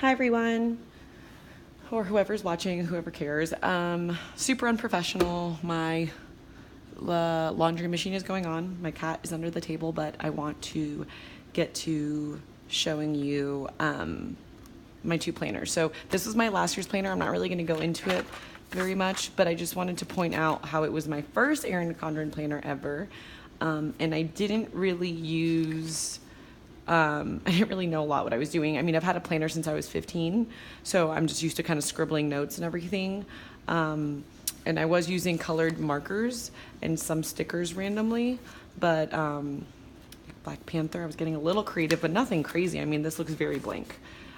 Hi everyone, or whoever's watching, whoever cares. Super unprofessional. My laundry machine is going on. My cat is under the table, but I want to get to showing you my two planners. So this was my last year's planner. I'm not really going to go into it very much, but I just wanted to point out how it was my first Erin Condren planner ever, and I didn't really use. I didn't really know a lot what I was doing. I mean, I've had a planner since I was 15, so I'm just used to kind of scribbling notes and everything. And I was using colored markers and some stickers randomly, but Black Panther, I was getting a little creative, but nothing crazy. I mean, this looks very blank.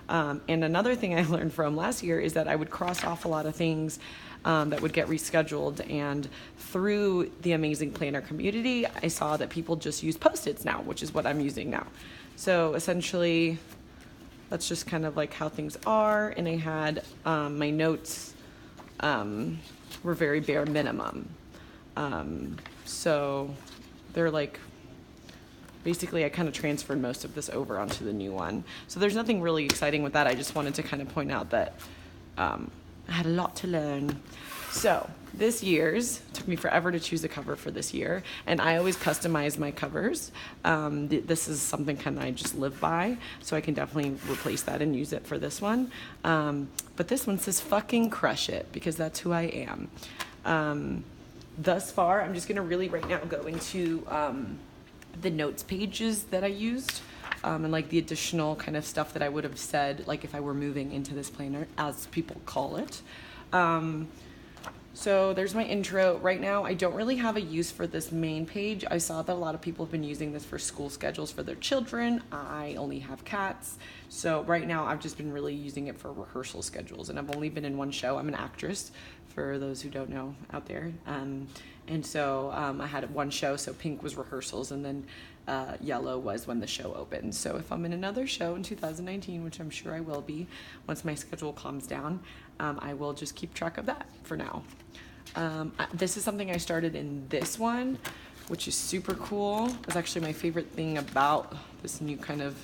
And another thing I learned from last year is that I would cross off a lot of things that would get rescheduled. And through the amazing planner community, I saw that people just use Post-its now, which is what I'm using now. So essentially, that's just kind of like how things are. And I had my notes were very bare minimum. So they're like, basically I kind of transferred most of this over onto the new one. So there's nothing really exciting with that. I just wanted to kind of point out that I had a lot to learn. So this year's, took me forever to choose a cover for this year, and I always customize my covers. This is something kind of I just live by, so I can definitely replace that and use it for this one. But this one says fucking crush it, because that's who I am. Thus far, I'm just gonna really right now go into the notes pages that I used, and like the additional kind of stuff that I would have said, like if I were moving into this planner, as people call it. So there's my intro. Right now, I don't really have a use for this main page. I saw that a lot of people have been using this for school schedules for their children. I only have cats. So right now, I've just been really using it for rehearsal schedules, and I've only been in one show. I'm an actress, for those who don't know out there. And so I had one show, so pink was rehearsals, and then yellow was when the show opened. So if I'm in another show in 2019, which I'm sure I will be, once my schedule calms down, I will just keep track of that for now. This is something I started in this one, which is super cool. It's actually my favorite thing about this new kind of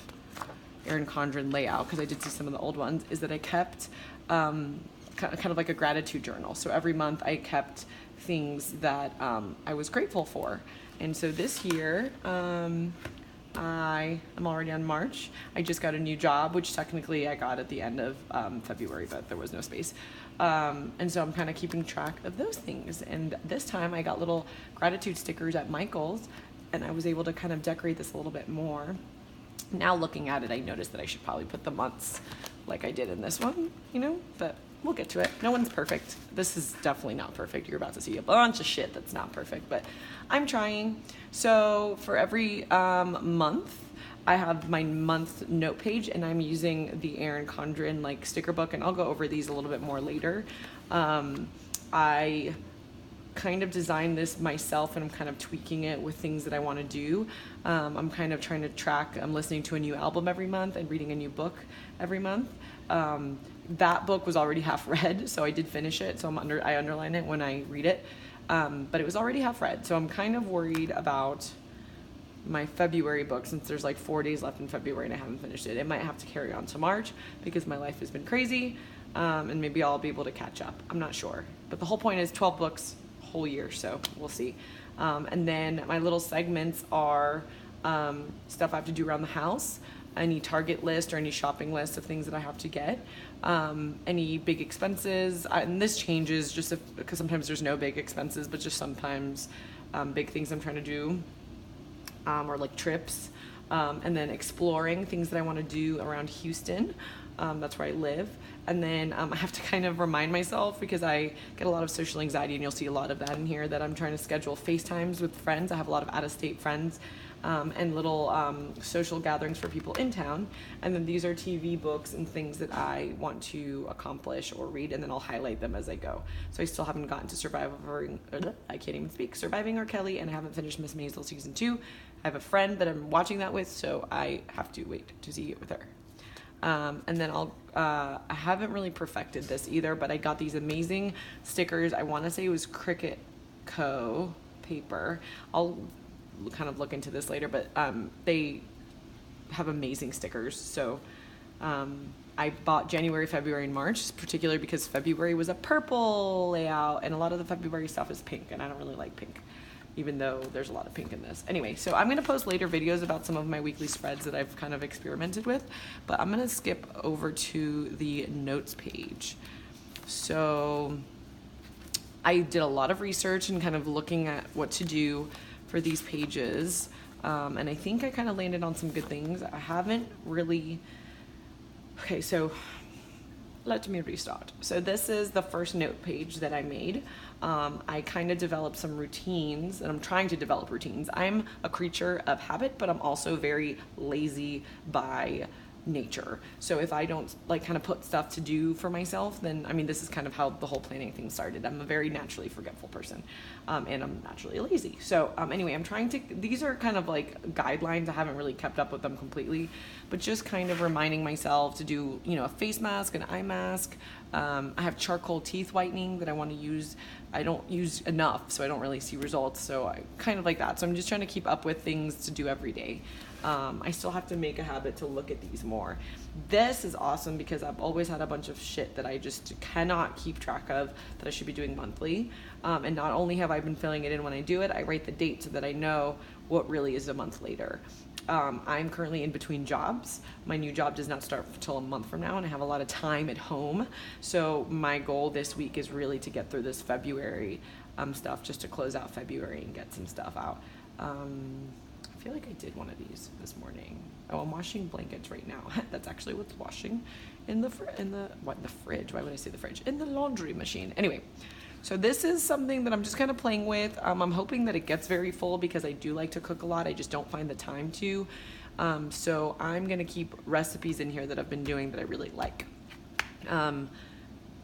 Erin Condren layout, because I did see some of the old ones, is that I kept kind of like a gratitude journal. So every month I kept things that I was grateful for. And so this year, I am already on March. I just got a new job, which technically I got at the end of February, but there was no space. And so I'm kind of keeping track of those things. And this time I got little gratitude stickers at Michael's, and I was able to kind of decorate this a little bit more. Now looking at it, I noticed that I should probably put the months like I did in this one, but we'll get to it. No one's perfect. This is definitely not perfect. You're about to see a bunch of shit that's not perfect, but I'm trying. So for every month, I have my month note page, and I'm using the Erin Condren like sticker book, and I'll go over these a little bit more later. I kind of designed this myself, and I'm kind of tweaking it with things that I want to do. I'm kind of trying to track, I'm listening to a new album every month and reading a new book every month. That book was already half read, so I did finish it, so I underline it when I read it, but it was already half read, so I'm kind of worried about my February book, since there's like 4 days left in February and I haven't finished it. It might have to carry on to March because my life has been crazy, and maybe I'll be able to catch up. I'm not sure, but the whole point is 12 books whole year, so we'll see. And then my little segments are stuff I have to do around the house, any Target list or any shopping list of things that I have to get, any big expenses, and this changes just because sometimes there's no big expenses, but just sometimes big things I'm trying to do, or like trips, and then exploring things that I want to do around Houston. That's where I live. And then I have to kind of remind myself, because I get a lot of social anxiety, and you'll see a lot of that in here, that I'm trying to schedule FaceTimes with friends. I have a lot of out-of-state friends, and little social gatherings for people in town. And then these are TV books and things that I want to accomplish or read, and then I'll highlight them as I go. So I still haven't gotten to Surviving R. Kelly, and I haven't finished Miss Maisel season 2. I have a friend that I'm watching that with, so I have to wait to see it with her. And then I haven't really perfected this either, but I got these amazing stickers. I want to say it was Cricut Co. paper. I'll kind of look into this later, but they have amazing stickers. So I I bought January, February, and March, particularly because February was a purple layout, and a lot of the February stuff is pink, and I don't really like pink, even though there's a lot of pink in this. Anyway, so I'm gonna post later videos about some of my weekly spreads that I've kind of experimented with, but I'm gonna skip over to the notes page. So I did a lot of research and kind of looking at what to do for these pages. And I think I kind of landed on some good things. I haven't really, okay, so let me restart. So this is the first note page that I made. I kind of developed some routines, and I'm trying to develop routines. I'm a creature of habit, but I'm also very lazy by nature. So if I don't like kind of put stuff to do for myself, then I mean, this is kind of how the whole planning thing started. I'm a very naturally forgetful person, and I'm naturally lazy. So anyway, I'm trying to, these are kind of like guidelines. I haven't really kept up with them completely, but just kind of reminding myself to do, you know, a face mask, an eye mask. I have charcoal teeth whitening that I want to use. I don't use enough, so I don't really see results. So I kind of like that. So I'm just trying to keep up with things to do every day. I still have to make a habit to look at these more. This is awesome because I've always had a bunch of shit that I just cannot keep track of that I should be doing monthly. And not only have I been filling it in when I do it, I write the date so that I know what really is a month later. I'm currently in between jobs. My new job does not start until a month from now, and I have a lot of time at home. So my goal this week is really to get through this February stuff, just to close out February and get some stuff out. I feel like I did one of these this morning. Oh, I'm washing blankets right now. That's actually what's washing in the fridge. Why would I say the fridge? In the laundry machine. Anyway, so this is something that I'm just kind of playing with. I'm hoping that it gets very full because I do like to cook a lot. I just don't find the time to. So I'm gonna keep recipes in here that I've been doing that I really like.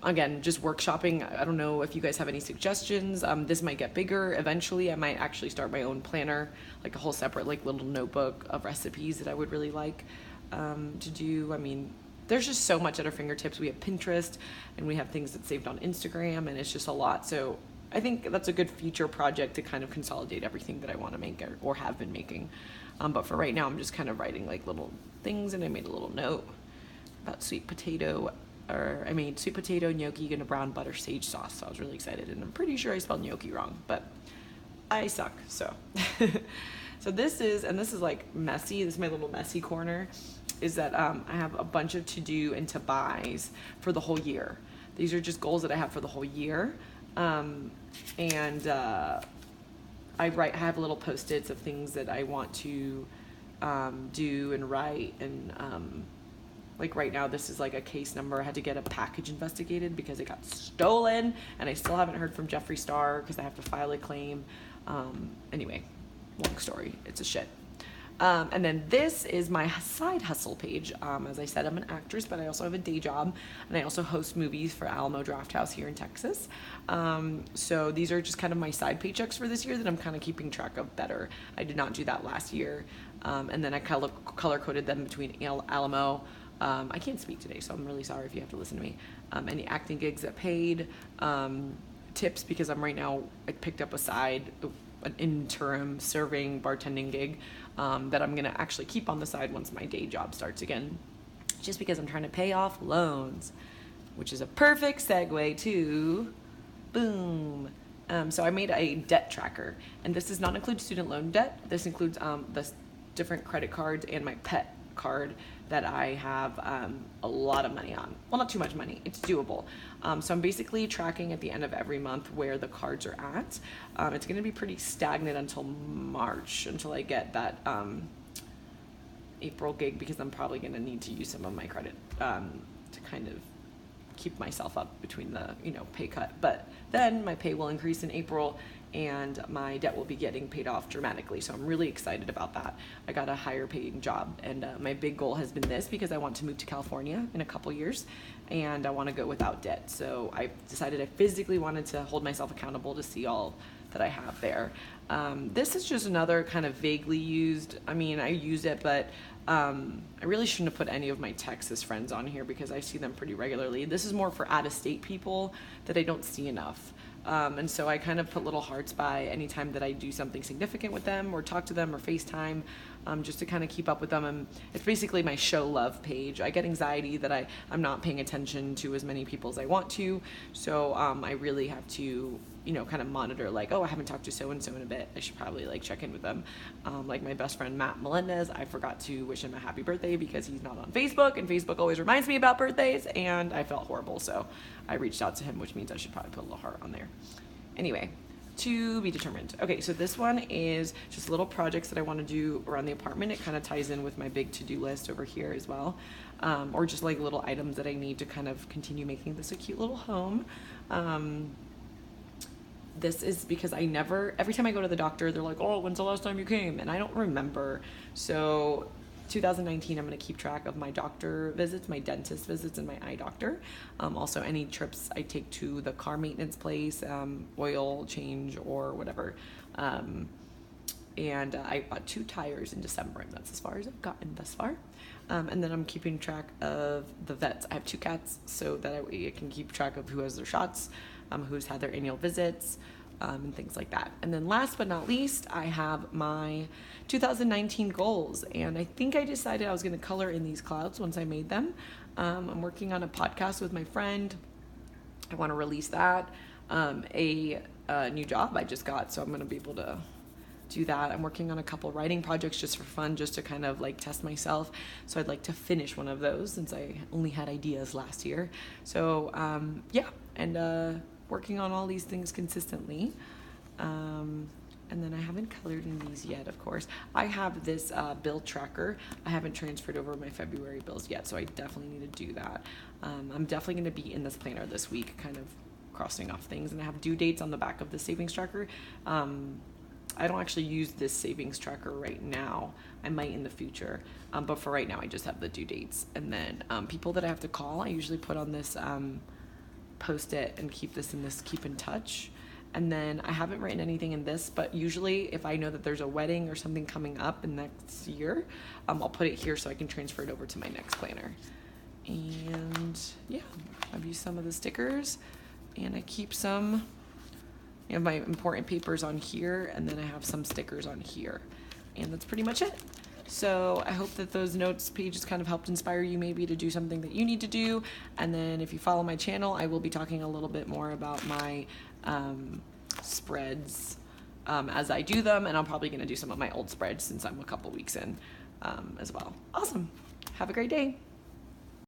Again, just workshopping. I don't know if you guys have any suggestions. This might get bigger eventually. I might actually start my own planner, like a whole separate like little notebook of recipes that I would really like to do. I mean, there's just so much at our fingertips. We have Pinterest and we have things that's saved on Instagram, and it's just a lot. So I think that's a good future project to kind of consolidate everything that I want to make or have been making. But for right now, I'm just kind of writing like little things, and I made a little note about sweet potato. I made sweet potato, gnocchi, and a brown butter sage sauce. So I was really excited, and I'm pretty sure I spelled gnocchi wrong, but I suck, so. So this is like messy. This is my little messy corner, is that I have a bunch of to-do and to-buys for the whole year. These are just goals that I have for the whole year. I have little post-its of things that I want to do and write, and like right now, this is like a case number. I had to get a package investigated because it got stolen, and I still haven't heard from Jeffree Star because I have to file a claim. Anyway, long story, it's a shit. And then this is my side hustle page. As I said, I'm an actress, but I also have a day job, and I also host movies for Alamo Drafthouse here in Texas. So these are just kind of my side paychecks for this year that I'm kind of keeping track of better. I did not do that last year. And then I color coded them between Alamo. I can't speak today, so I'm really sorry if you have to listen to me. Any acting gigs that paid, tips, because I'm right now, I picked up an interim serving bartending gig that I'm gonna actually keep on the side once my day job starts again, just because I'm trying to pay off loans, which is a perfect segue to boom. So I made a debt tracker, and this does not include student loan debt. This includes the different credit cards and my pet card that I have a lot of money on. Well, not too much money, it's doable. So I'm basically tracking at the end of every month where the cards are at. It's gonna be pretty stagnant until March, until I get that April gig, because I'm probably gonna need to use some of my credit to kind of keep myself up between the pay cut. But then my pay will increase in April, and my debt will be getting paid off dramatically. So I'm really excited about that. I got a higher paying job, and my big goal has been this, because I want to move to California in a couple years, and I want to go without debt. So I decided I physically wanted to hold myself accountable to see all that I have there. This is just another kind of vaguely used, I mean, I use it, but I really shouldn't have put any of my Texas friends on here because I see them pretty regularly. This is more for out-of-state people that I don't see enough. And so I kind of put little hearts by anytime that I do something significant with them or talk to them or FaceTime. just to kind of keep up with them. And it's basically my show love page. I get anxiety that I'm not paying attention to as many people as I want to. So I really have to, you know, kind of monitor, like, oh, I haven't talked to so-and-so in a bit. I should probably like check in with them. Like my best friend, Matt Melendez, I forgot to wish him a happy birthday because he's not on Facebook, and Facebook always reminds me about birthdays, and I felt horrible. So I reached out to him, which means I should probably put a little heart on there. Anyway, to be determined. Okay, so this one is just little projects that I want to do around the apartment. It kind of ties in with my big to-do list over here as well. Or just like little items that I need to kind of continue making this a cute little home. This is because every time I go to the doctor, they're like, oh, when's the last time you came? And I don't remember. So 2019, I'm going to keep track of my doctor visits, my dentist visits, and my eye doctor. Also, any trips I take to the car maintenance place, oil change or whatever. And I bought 2 tires in December, and that's as far as I've gotten thus far. And then I'm keeping track of the vets. I have 2 cats, so that I can keep track of who has their shots, who's had their annual visits, and things like that. And then last but not least, I have my 2019 goals. And I think I decided I was going to color in these clouds once I made them. I'm working on a podcast with my friend. I want to release that. A new job I just got, so I'm going to be able to do that. I'm working on a couple writing projects just for fun, just to kind of like test myself. So I'd like to finish one of those since I only had ideas last year. So yeah, and working on all these things consistently. And then I haven't colored in these yet, of course. I have this bill tracker. I haven't transferred over my February bills yet, so I definitely need to do that. I'm definitely going to be in this planner this week, kind of crossing off things, and I have due dates on the back of the savings tracker. I don't actually use this savings tracker right now. I might in the future, but for right now, I just have the due dates. And then people that I have to call, I usually put on this Post-it and keep this in this keep in touch. And then I haven't written anything in this, but usually if I know that there's a wedding or something coming up in next year, I'll put it here so I can transfer it over to my next planner. And yeah, I've used some of the stickers, and I keep some, you know, my important papers on here, and then I have some stickers on here, and that's pretty much it. So I hope that those notes pages kind of helped inspire you maybe to do something that you need to do. And then if you follow my channel, I will be talking a little bit more about my spreads as I do them, and I'm probably going to do some of my old spreads since I'm a couple weeks in as well. Awesome. Have a great day.